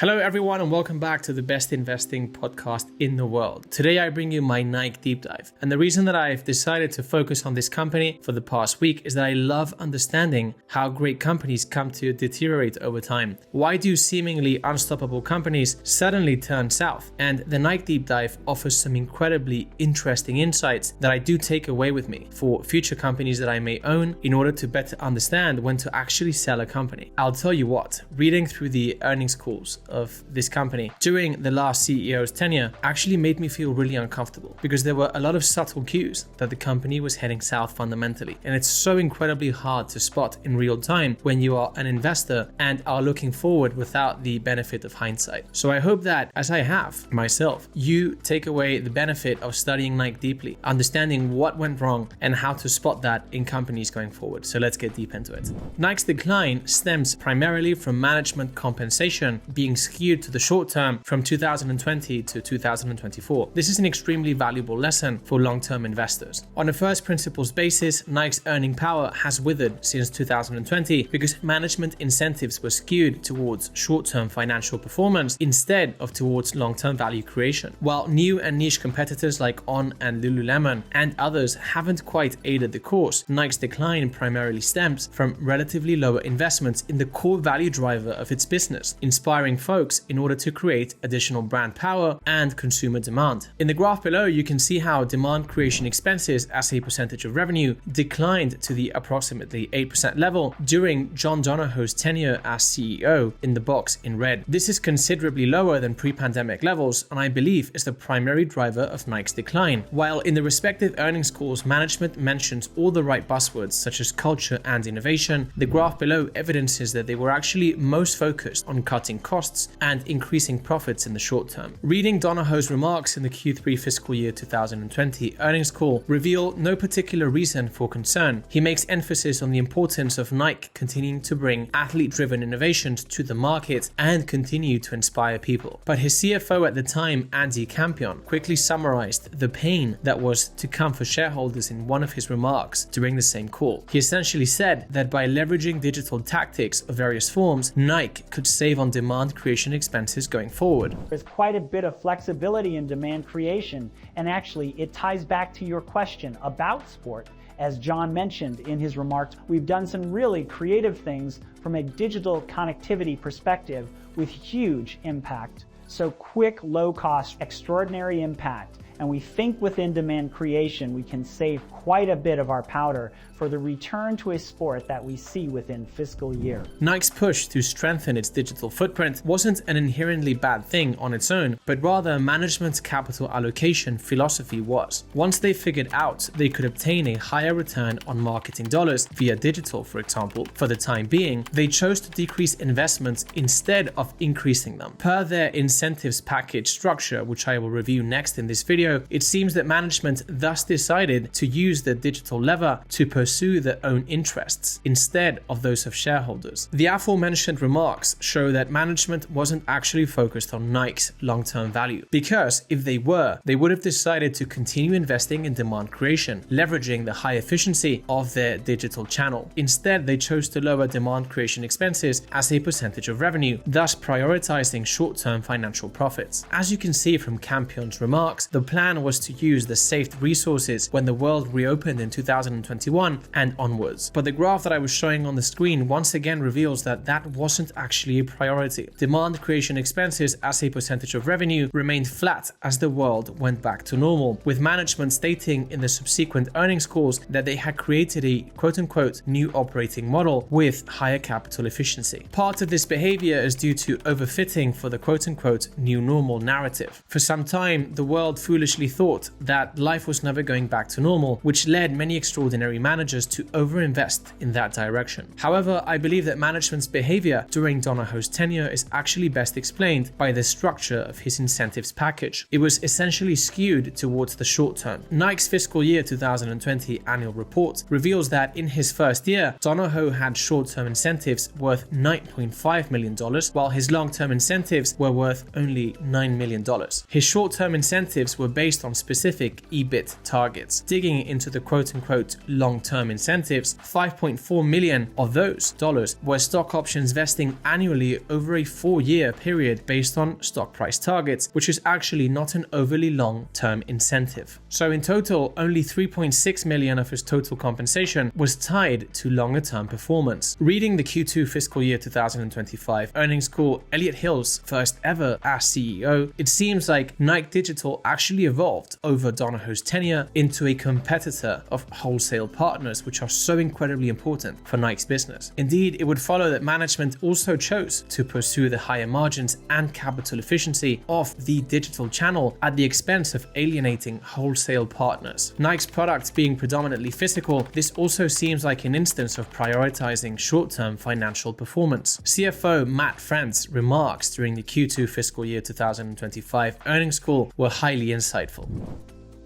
Hello everyone and welcome back to the best investing podcast in the world. Today I bring you my Nike deep dive. And the reason that I've decided to focus on this company for the past week is that I love understanding how great companies come to deteriorate over time. Why do seemingly unstoppable companies suddenly turn south? And the Nike deep dive offers some incredibly interesting insights that I do take away with me for future companies that I may own in order to better understand when to actually sell a company. I'll tell you what, reading through the earnings calls of this company during the last CEO's tenure actually made me feel really uncomfortable because there were a lot of subtle cues that the company was heading south fundamentally. And it's so incredibly hard to spot in real time when you are an investor and are looking forward without the benefit of hindsight. So I hope that, as I have myself, you take away the benefit of studying Nike deeply, understanding what went wrong and how to spot that in companies going forward. So let's get deep into it. Nike's decline stems primarily from management compensation being skewed to the short term from 2020 to 2024. This is an extremely valuable lesson for long-term investors. On a first principles basis, Nike's earning power has withered since 2020 because management incentives were skewed towards short-term financial performance instead of towards long-term value creation. While new and niche competitors like On and Lululemon and others haven't quite aided the cause, Nike's decline primarily stems from relatively lower investments in the core value driver of its business, inspiring folks in order to create additional brand power and consumer demand. In the graph below, you can see how demand creation expenses as a percentage of revenue declined to the approximately 8% level during John Donahoe's tenure as CEO in the box in red. This is considerably lower than pre-pandemic levels and I believe is the primary driver of Nike's decline. While in the respective earnings calls, management mentions all the right buzzwords such as culture and innovation, the graph below evidences that they were actually most focused on cutting costs and increasing profits in the short term. Reading Donahoe's remarks in the Q3 fiscal year 2020 earnings call reveal no particular reason for concern. He makes emphasis on the importance of Nike continuing to bring athlete-driven innovations to the market and continue to inspire people. But his CFO at the time, Andy Campion, quickly summarized the pain that was to come for shareholders in one of his remarks during the same call. He essentially said that by leveraging digital tactics of various forms, Nike could save on demand creation expenses going forward. There's quite a bit of flexibility in demand creation, and actually it ties back to your question about sport. As John mentioned in his remarks, we've done some really creative things from a digital connectivity perspective with huge impact. So quick, low cost, extraordinary impact. And we think within demand creation, we can save quite a bit of our powder for the return to a sport that we see within fiscal year. Nike's push to strengthen its digital footprint wasn't an inherently bad thing on its own, but rather management's capital allocation philosophy was. Once they figured out they could obtain a higher return on marketing dollars via digital, for example, for the time being, they chose to decrease investments instead of increasing them. Per their incentives package structure, which I will review next in this video, it seems that management thus decided to use the digital lever to pursue their own interests instead of those of shareholders. The aforementioned remarks show that management wasn't actually focused on Nike's long-term value, because if they were, they would have decided to continue investing in demand creation, leveraging the high efficiency of their digital channel. Instead, they chose to lower demand creation expenses as a percentage of revenue, thus prioritizing short-term financial profits. As you can see from Campion's remarks, the plan was to use the saved resources when the world reopened in 2021 and onwards. But the graph that I was showing on the screen once again reveals that that wasn't actually a priority. Demand creation expenses as a percentage of revenue remained flat as the world went back to normal, with management stating in the subsequent earnings calls that they had created a quote-unquote new operating model with higher capital efficiency. Part of this behavior is due to overfitting for the quote-unquote new normal narrative. For some time, the world foolishly thought that life was never going back to normal, which led many extraordinary managers to overinvest in that direction. However, I believe that management's behavior during Donahoe's tenure is actually best explained by the structure of his incentives package. It was essentially skewed towards the short term. Nike's fiscal year 2020 annual report reveals that in his first year, Donahoe had short-term incentives worth $9.5 million, while his long-term incentives were worth only $9 million. His short-term incentives were based on specific EBIT targets. Digging into the quote-unquote long-term incentives, 5.4 million of those dollars were stock options vesting annually over a 4-year period based on stock price targets, which is actually not an overly long-term incentive. So in total, only 3.6 million of his total compensation was tied to longer-term performance. Reading the Q2 fiscal year 2025 earnings call, Elliot Hill's first ever as CEO, it seems like Nike Digital actually evolved over Donahoe's tenure into a competitor of wholesale partners, which are so incredibly important for Nike's business. Indeed, it would follow that management also chose to pursue the higher margins and capital efficiency of the digital channel at the expense of alienating wholesale partners. Nike's products being predominantly physical, this also seems like an instance of prioritizing short-term financial performance. CFO Matt Friend's remarks during the Q2 fiscal year 2025 earnings call were highly insightful.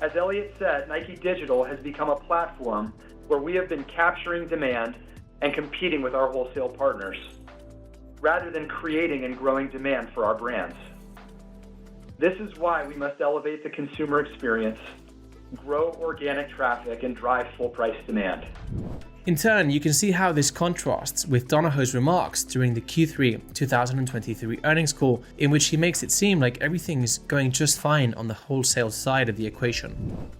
As Elliot said, Nike Digital has become a platform where we have been capturing demand and competing with our wholesale partners, rather than creating and growing demand for our brands. This is why we must elevate the consumer experience, grow organic traffic, and drive full price demand. In turn, you can see how this contrasts with Donahoe's remarks during the Q3 2023 earnings call, in which he makes it seem like everything is going just fine on the wholesale side of the equation.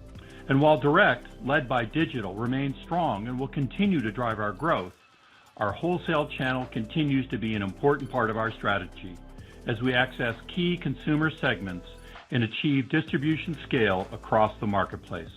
And while direct, led by digital, remains strong and will continue to drive our growth, our wholesale channel continues to be an important part of our strategy as we access key consumer segments and achieve distribution scale across the marketplace.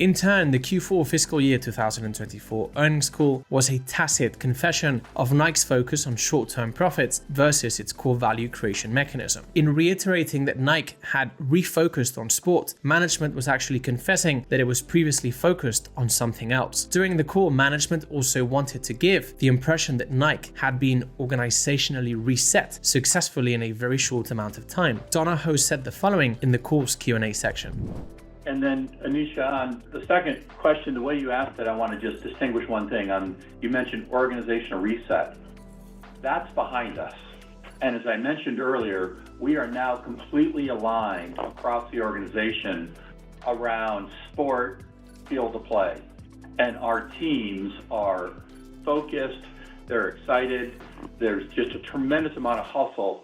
In turn, the Q4 fiscal year 2024 earnings call was a tacit confession of Nike's focus on short-term profits versus its core value creation mechanism. In reiterating that Nike had refocused on sport, management was actually confessing that it was previously focused on something else. During the call, management also wanted to give the impression that Nike had been organizationally reset successfully in a very short amount of time. Donahoe said the following in the call's Q&A section. And then, Anisha, on the second question, the way you asked it, I want to just distinguish one thing. You mentioned organizational reset. That's behind us. And as I mentioned earlier, we are now completely aligned across the organization around sport, field of play. And our teams are focused, they're excited, there's just a tremendous amount of hustle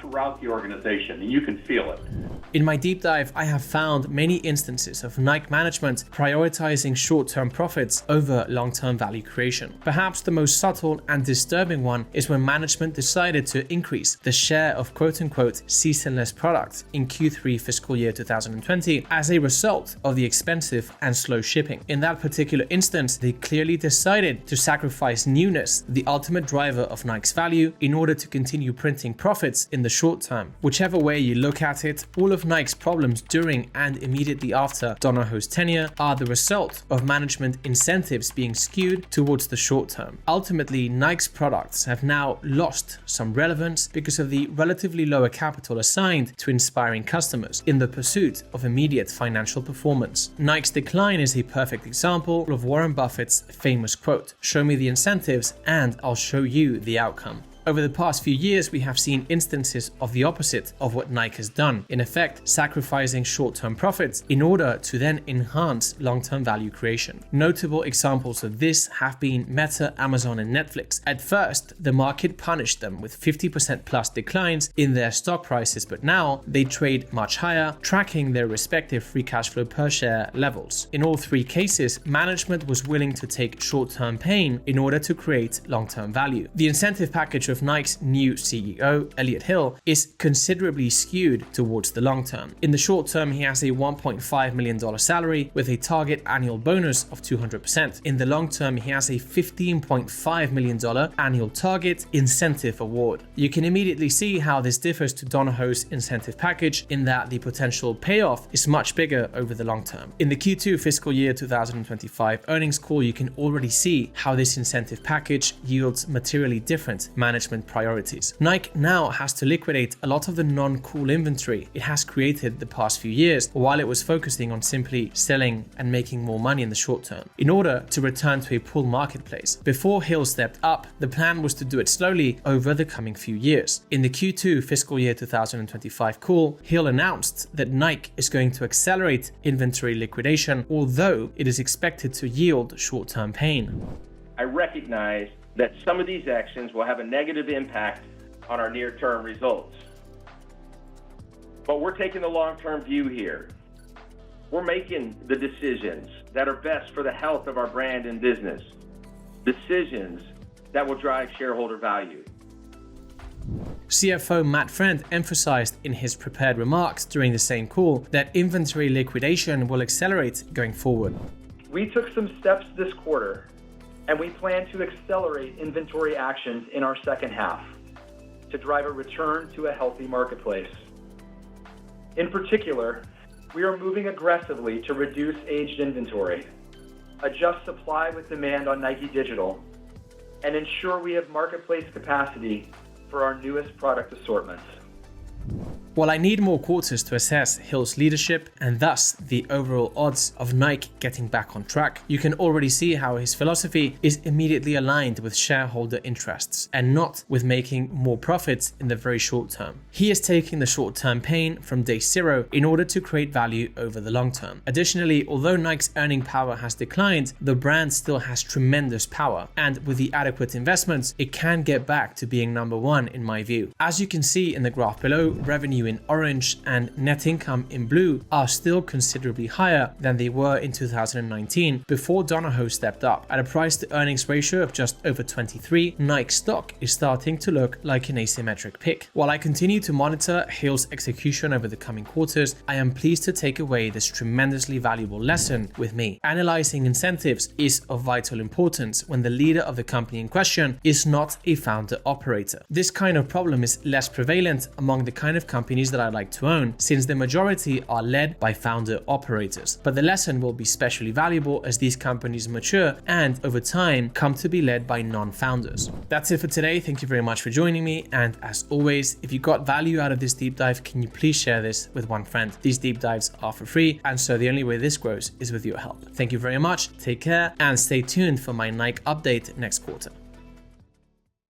throughout the organization, and you can feel it. In my deep dive, I have found many instances of Nike management prioritizing short-term profits over long-term value creation. Perhaps the most subtle and disturbing one is when management decided to increase the share of quote-unquote seasonless products in Q3 fiscal year 2020 as a result of the expensive and slow shipping. In that particular instance, they clearly decided to sacrifice newness, the ultimate driver of Nike's value, in order to continue printing profits in the short term. Whichever way you look at it, all of Nike's problems during and immediately after Donahoe's tenure are the result of management incentives being skewed towards the short term. Ultimately, Nike's products have now lost some relevance because of the relatively lower capital assigned to inspiring customers in the pursuit of immediate financial performance. Nike's decline is a perfect example of Warren Buffett's famous quote, "Show me the incentives and I'll show you the outcome." Over the past few years, we have seen instances of the opposite of what Nike has done, in effect sacrificing short-term profits in order to then enhance long-term value creation. Notable examples of this have been Meta, Amazon, and Netflix. At first, the market punished them with 50% plus declines in their stock prices, but now they trade much higher, tracking their respective free cash flow per share levels. In all three cases, management was willing to take short-term pain in order to create long-term value. The incentive package of Nike's new CEO, Elliot Hill, is considerably skewed towards the long term. In the short term, he has a $1.5 million salary with a target annual bonus of 200%. In the long term, he has a $15.5 million annual target incentive award. You can immediately see how this differs to Donahoe's incentive package in that the potential payoff is much bigger over the long term. In the Q2 fiscal year 2025 earnings call, you can already see how this incentive package yields materially different management management priorities. Nike now has to liquidate a lot of the non-cool inventory it has created the past few years while it was focusing on simply selling and making more money in the short term in order to return to a pull marketplace. Before Hill stepped up, the plan was to do it slowly over the coming few years. In the Q2 fiscal year 2025 call, Hill announced that Nike is going to accelerate inventory liquidation, although it is expected to yield short-term pain. I recognize that some of these actions will have a negative impact on our near-term results. But we're taking the long-term view here. We're making the decisions that are best for the health of our brand and business, decisions that will drive shareholder value. CFO Matt Friend emphasized in his prepared remarks during the same call that inventory liquidation will accelerate going forward. We took some steps this quarter, and we plan to accelerate inventory actions in our second half to drive a return to a healthy marketplace. In particular, we are moving aggressively to reduce aged inventory, adjust supply with demand on Nike Digital, and ensure we have marketplace capacity for our newest product assortments. While I need more quarters to assess Hill's leadership and thus the overall odds of Nike getting back on track, you can already see how his philosophy is immediately aligned with shareholder interests and not with making more profits in the very short term. He is taking the short-term pain from day zero in order to create value over the long term. Additionally, although Nike's earning power has declined, the brand still has tremendous power, and with the adequate investments, it can get back to being number one in my view. As you can see in the graph below, revenue in orange and net income in blue are still considerably higher than they were in 2019 before Donahoe stepped up. At a price to earnings ratio of just over 23, Nike stock is starting to look like an asymmetric pick. While I continue to monitor Hill's execution over the coming quarters, I am pleased to take away this tremendously valuable lesson with me. Analyzing incentives is of vital importance when the leader of the company in question is not a founder operator. This kind of problem is less prevalent among the kind of companies that I like to own, since the majority are led by founder operators. But the lesson will be especially valuable as these companies mature and over time come to be led by non-founders. That's it for today. Thank you very much for joining me, and as always, if you got value out of this deep dive, can you please share this with one friend? These deep dives are for free, and so the only way this grows is with your help. Thank you very much, take care, and stay tuned for my Nike update next quarter.